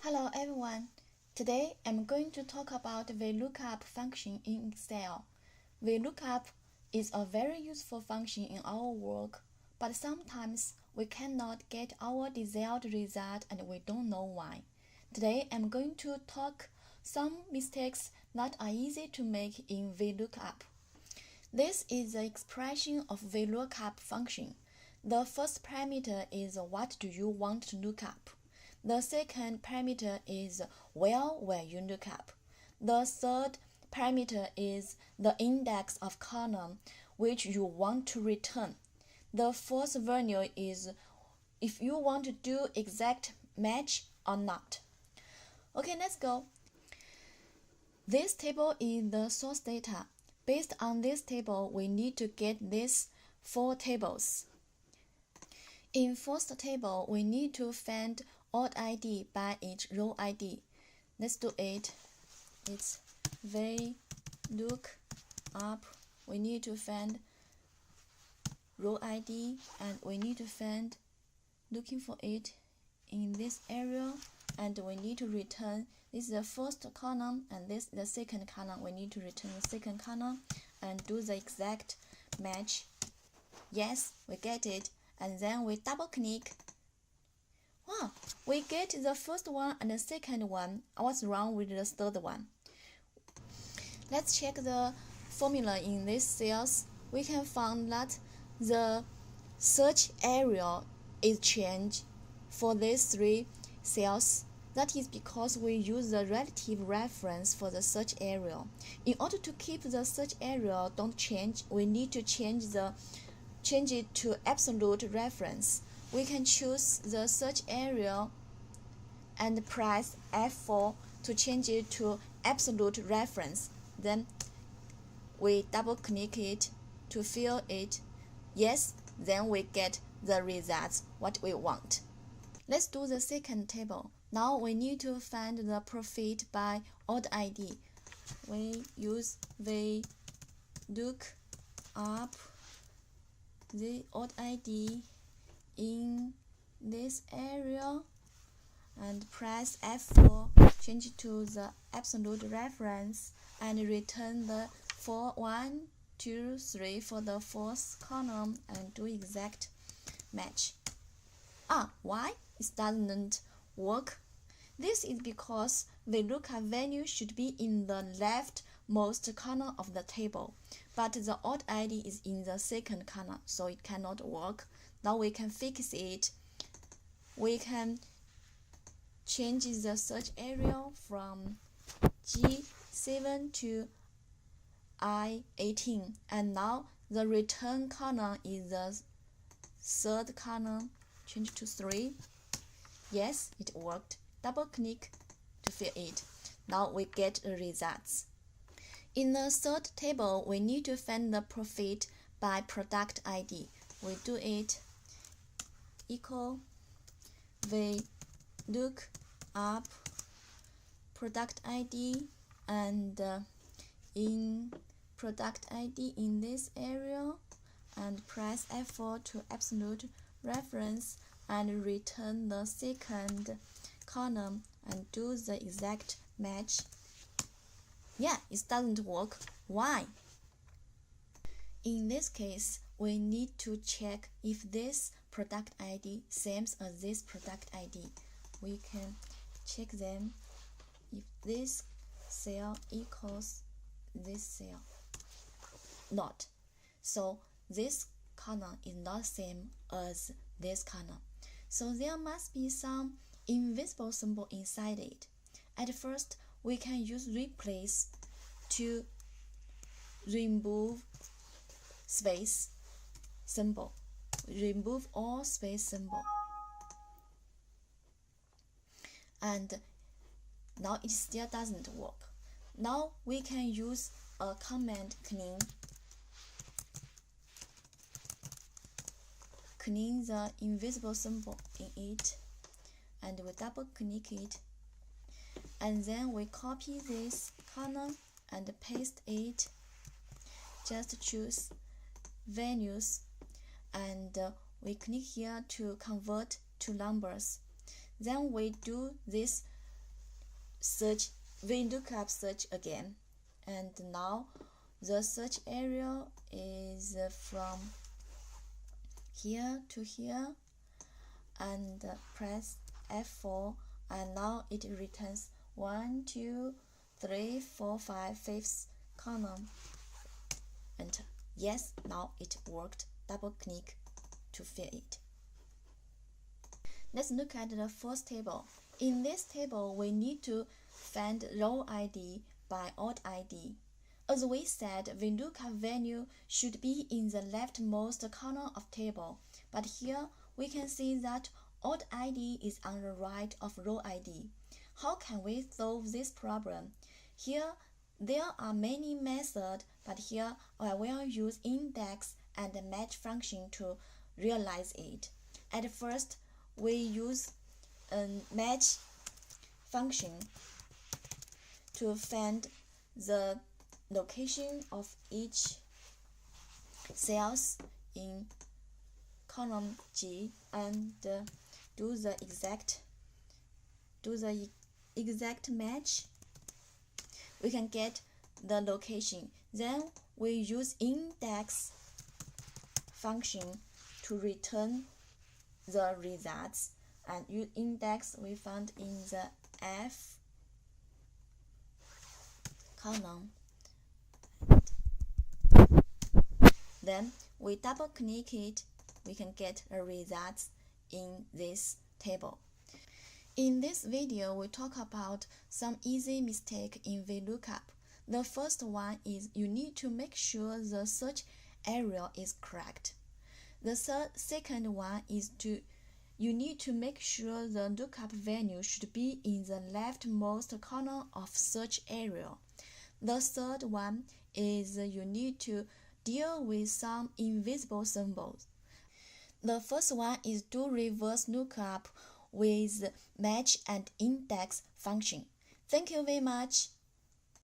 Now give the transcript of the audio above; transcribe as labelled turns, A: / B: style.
A: Hello everyone. Today I'm going to talk about vlookup function in Excel. Vlookup is a very useful function in our work, but sometimes we cannot get our desired result and we don't know why. Today I'm going to talk some mistakes that are easy to make in vlookup. This is the expression of vlookup function. The first parameter is what do you want to look up. The second parameter is where will you look up. The third parameter is the index of column which you want to return. The fourth value is if you want to do exact match or not. Okay, let's go. This table is the source data. Based on this table, we need to get these four tables. In first table, we need to find odd ID by each row ID. Let's do it. It's vlookup. We need to find row ID and we need to find looking for it in this area, and we need to return this is the first column and this is the second column. We need to return the second column and do the exact match. Yes, we get it, and then we double click. Wow, we get the first one and the second one. What's wrong with the third one? Let's check the formula in these cells. We can find that the search area is changed for these three cells. That is because we use the relative reference for the search area. In order to keep the search area don't change, we need to change it to absolute reference. We can choose the search area and press F4 to change it to absolute reference. Then we double click it to fill it. Yes, then we get the results what we want. Let's do the second table. Now we need to find the profit by odd ID. We use vlookup the odd ID in this area and press F4, change it to the absolute reference and return the 4, 1, 2, 3 for the fourth column and do exact match. Why it doesn't work? This is because the vlookup value should be in the leftmost column of the table, but the odd ID is in the second column, so it cannot work. Now we can fix it. We can change the search area from G7 to I18, and now the return column is the third column. Change to 3. Yes, it worked. Double click to fill it. Now we get the results. In the third table, we need to find the profit by product ID. We do it equal vlookup product ID, and in product ID in this area and press F4 to absolute reference and return the second column and do the exact match. Yeah, it doesn't work. Why? In this case, we need to check if this product ID same as this product ID. We can check them if this cell equals this cell. Not. So this column is not same as this column. So there must be some invisible symbol inside it. At first, we can use replace to remove space symbol. Remove all space symbol. And now it still doesn't work. Now we can use a command clean the invisible symbol in it, and we double click it, and then we copy this column and paste it. Just choose values and we click here to convert to numbers. Then we do this search vlookup search again, and now the search area is from here to here, and press F4, and now it returns 1, 2, 3, 4, 5, 5th column. Enter. Yes, now it worked. Double click to fill it. Let's look at the first table. In this table, we need to find row ID by odd ID. As we said, vlookup value should be in the leftmost corner of table, but here we can see that odd ID is on the right of row ID. How can we solve this problem? Here there are many methods, but here I will use index and match function to realize it. At first, we use a match function to find the location of each cells in column G and do the exact match. We can get the location. Then we use index function to return the results, and use index we found in the F column. Then we double click it, we can get the results in this table. In this video, we talk about some easy mistake in vlookup. The first one is you need to make sure the search area is correct. The second one is you need to make sure the lookup value should be in the leftmost corner of search area. The third one is you need to deal with some invisible symbols. The first one is do reverse lookup with match and index function. Thank you very much.